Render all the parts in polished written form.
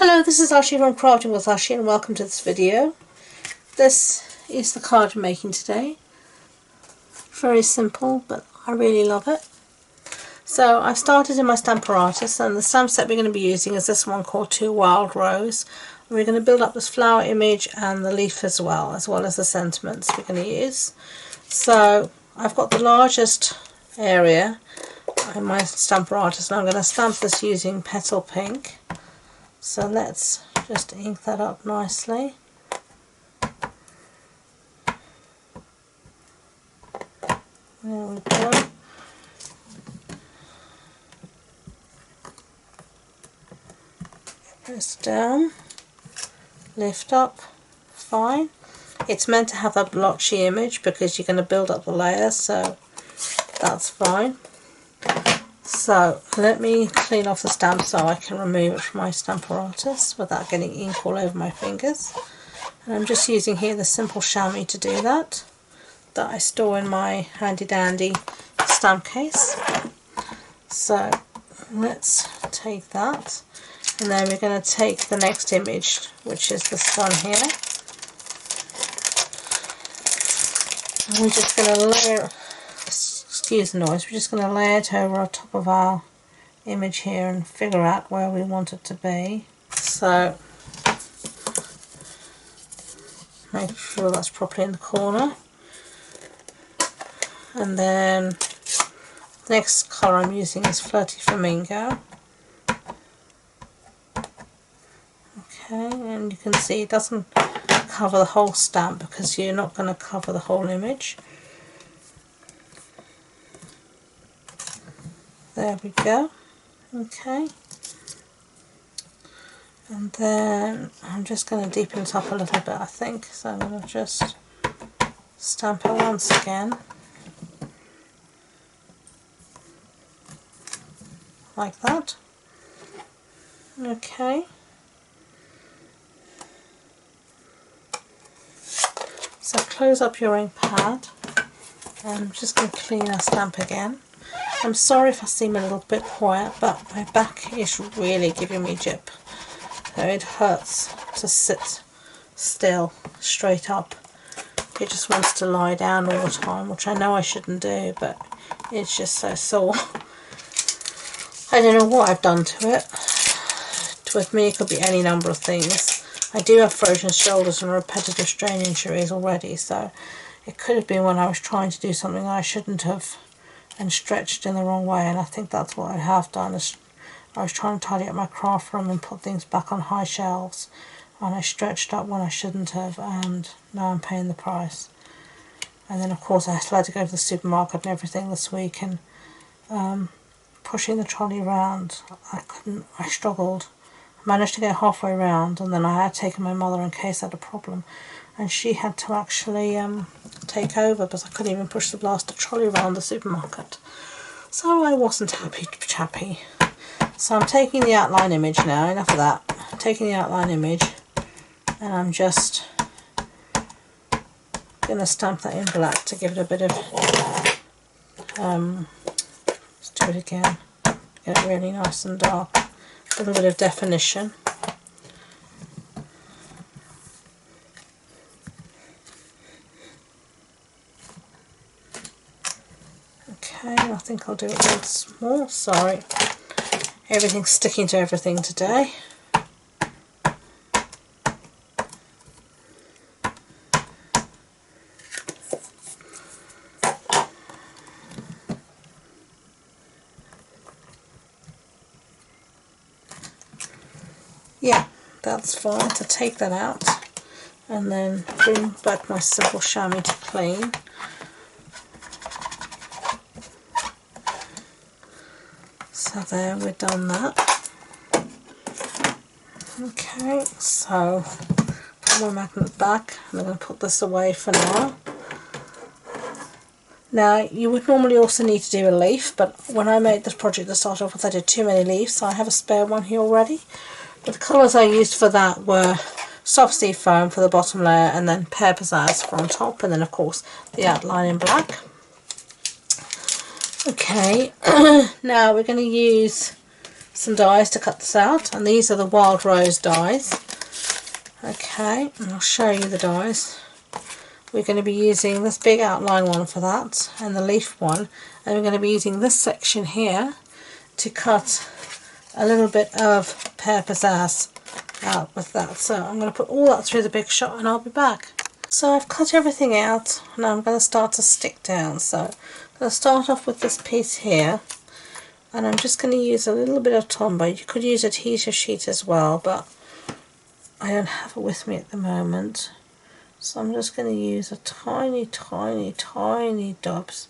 Hello, this is Archie from Crafting with Archie and welcome to this video. This is the card I'm making today. Very simple, but I really love it. So I've started in my Stamparatus, and the stamp set we're going to be using is this one called Two Wild Rose. And we're going to build up this flower image and the leaf as well as the sentiments we're going to use. So I've got the largest area in my Stamparatus, and I'm going to stamp this using Petal Pink. So let's just ink that up nicely. There we go. Press down, lift up, fine. It's meant to have that blotchy image because you're going to build up the layers, so that's fine. So let me clean off the stamp so I can remove it from my Stamparatus without getting ink all over my fingers. And I'm just using here the simple chamois to do that I store in my handy dandy stamp case. So let's take that, and then we're going to take the next image, which is this one here. And we're just going to layer, excuse the noise, we're just going to lay it over top of our image here and figure out where we want it to be. So make sure that's properly in the corner. And then the next colour I'm using is Flirty Flamingo. Okay, and you can see it doesn't cover the whole stamp because you're not going to cover the whole image. There we go. Okay. And then I'm just going to deepen it up a little bit, I think. So I'm going to just stamp it once again. Like that. Okay. So close up your ink pad, and I'm just going to clean our stamp again. I'm sorry if I seem a little bit quiet, but my back is really giving me jip. So it hurts to sit still, straight up. It just wants to lie down all the time, which I know I shouldn't do, but it's just so sore. I don't know what I've done to it. With me it could be any number of things. I do have frozen shoulders and repetitive strain injuries already, so it could have been when I was trying to do something I shouldn't have and stretched in the wrong way, and I think that's what I have done. Is I was trying to tidy up my craft room and put things back on high shelves, and I stretched up when I shouldn't have, and now I'm paying the price. And then of course I had to go to the supermarket and everything this week, and pushing the trolley around, I struggled. I managed to get halfway around, and then I had taken my mother in case I had a problem, and she had to actually take over because I couldn't even push the blasted trolley around the supermarket. So I wasn't happy. So I'm taking the outline image now, enough of that. I'm taking the outline image, and I'm just going to stamp that in black to give it a bit of let's do it again, get it really nice and dark, a little bit of definition. Okay, I think I'll do it once more. Sorry, everything's sticking to everything today. Yeah, that's fine. To take that out and then bring back my simple chamois to clean. So there, we've done that. Okay, so put my magnet back, and I'm going to put this away for now. Now, you would normally also need to do a leaf, but when I made this project to start off with, I did too many leaves, so I have a spare one here already. But the colours I used for that were Soft Sea Foam for the bottom layer, and then Pear Pizzazz for on top, and then of course the outline in black. Okay, now we're going to use some dies to cut this out, and these are the Wild Rose dies. Okay, and I'll show you the dies. We're going to be using this big outline one for that, and the leaf one, and we're going to be using this section here to cut a little bit of Pear Pizzazz out with that. So I'm going to put all that through the big shot and I'll be back. So I've cut everything out, and I'm going to start to stick down. So I'm going to start off with this piece here, and I'm just going to use a little bit of Tombow. You could use adhesive sheet as well, but I don't have it with me at the moment. So I'm just going to use a tiny dobs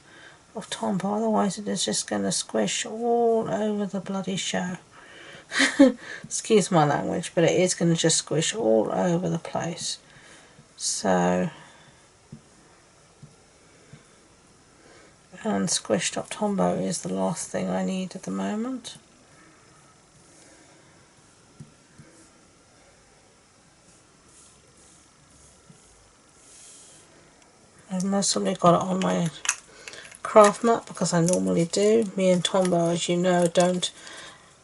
of Tombow, otherwise it is just going to squish all over the bloody show. Excuse my language, but it is going to just squish all over the place. So, and squished up Tombow is the last thing I need at the moment. I've mostly got it on my craft mat because I normally do. Me and Tombow, as you know, don't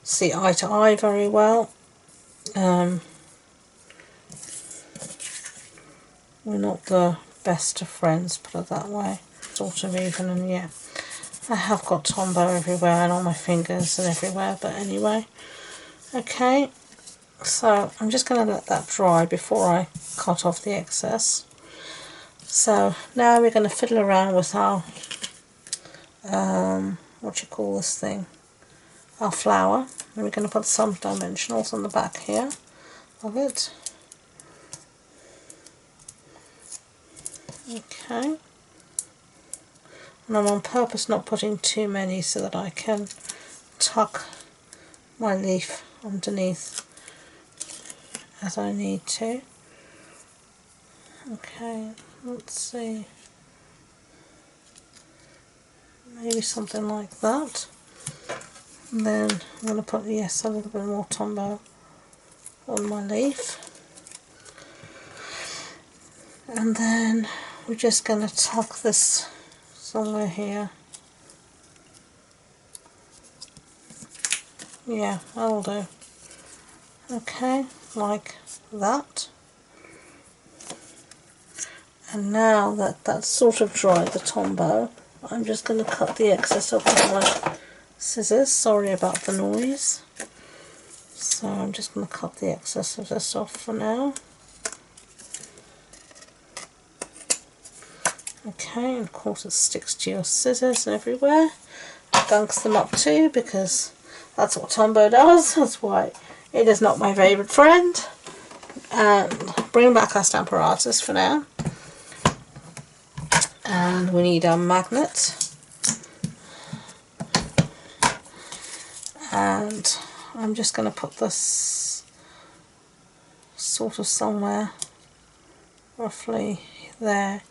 see eye to eye very well. We're not the best of friends, put it that way. Sort of even, and yeah. I have got Tombow everywhere and on my fingers and everywhere, but anyway. Okay, so I'm just going to let that dry before I cut off the excess. So now we're going to fiddle around with our, what do you call this thing? Our flower. And we're going to put some dimensionals on the back here of it. Okay. And I'm on purpose not putting too many so that I can tuck my leaf underneath as I need to. Okay, let's see. Maybe something like that. And then I'm going to put, yes, a little bit more Tombow on my leaf. And then we're just going to tuck this somewhere here. Yeah, that'll do. Okay, like that. And now that that's sort of dried, the Tombow, I'm just going to cut the excess off with my scissors. Sorry about the noise. So I'm just going to cut the excess of this off for now. Okay, and of course it sticks to your scissors and everywhere. Gunks them up too, because that's what Tombow does. That's why it is not my favourite friend. And bring back our Stamparatus for now. And we need our magnet. And I'm just going to put this sort of somewhere roughly there.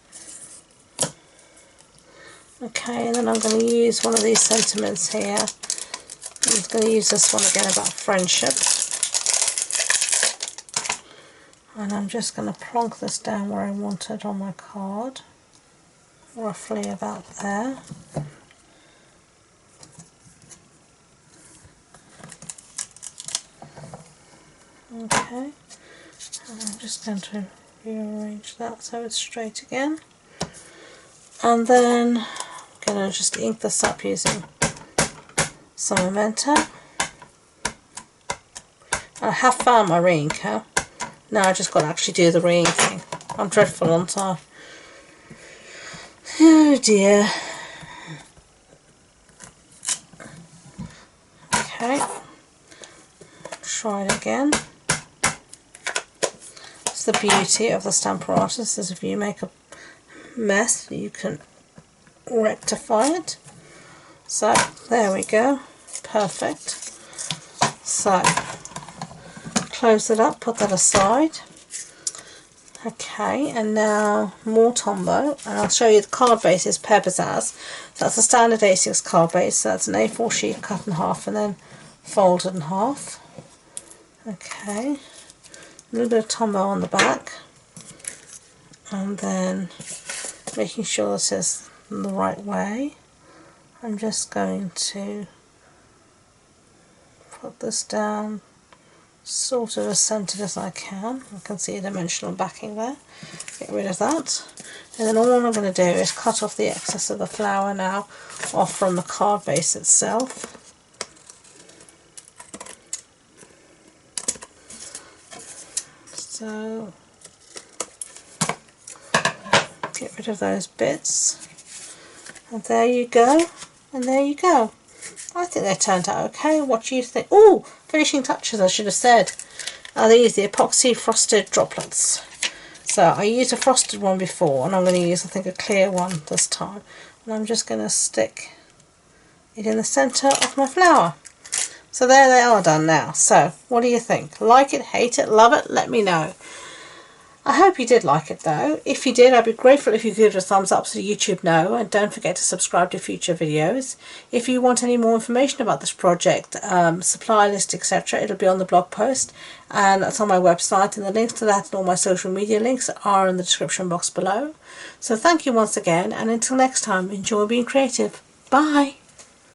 Okay, and then I'm going to use one of these sentiments here. I'm just going to use this one again about friendship. And I'm just going to plonk this down where I want it on my card. Roughly about there. Okay, and I'm just going to rearrange that so it's straight again. And then I'm going to just ink this up using some Memento. I have found my re-inker. Now I just got to actually do the re-inking. I'm dreadful, aren't I? Oh dear. Okay, try it again. It's the beauty of the Stamparatus, is if you make a mess you can rectify it. So there we go, perfect. So close it up, put that aside. Okay, and now more Tombow, and I'll show you the card base is Pear Pizzazz. So that's a standard A6 card base, so that's an A4 sheet cut in half and then folded in half. Okay, a little bit of Tombow on the back, and then making sure this is the right way, I'm just going to put this down sort of as centered as I can. I can see a dimensional backing there. Get rid of that. And then all I'm going to do is cut off the excess of the flower now off from the card base itself. So get rid of those bits. And there you go. And there you go. I think they turned out okay. What do you think? Oh, finishing touches I should have said. Are these the epoxy frosted droplets? So I used a frosted one before, and I'm going to use, I think, a clear one this time. And I'm just going to stick it in the centre of my flower. So there they are done now. So what do you think? Like it, hate it, love it? Let me know. I hope you did like it though. If you did, I'd be grateful if you could give it a thumbs up so YouTube know, and don't forget to subscribe to future videos. If you want any more information about this project, supply list, etc., it'll be on the blog post, and that's on my website, and the links to that and all my social media links are in the description box below. So thank you once again, and until next time, enjoy being creative. Bye!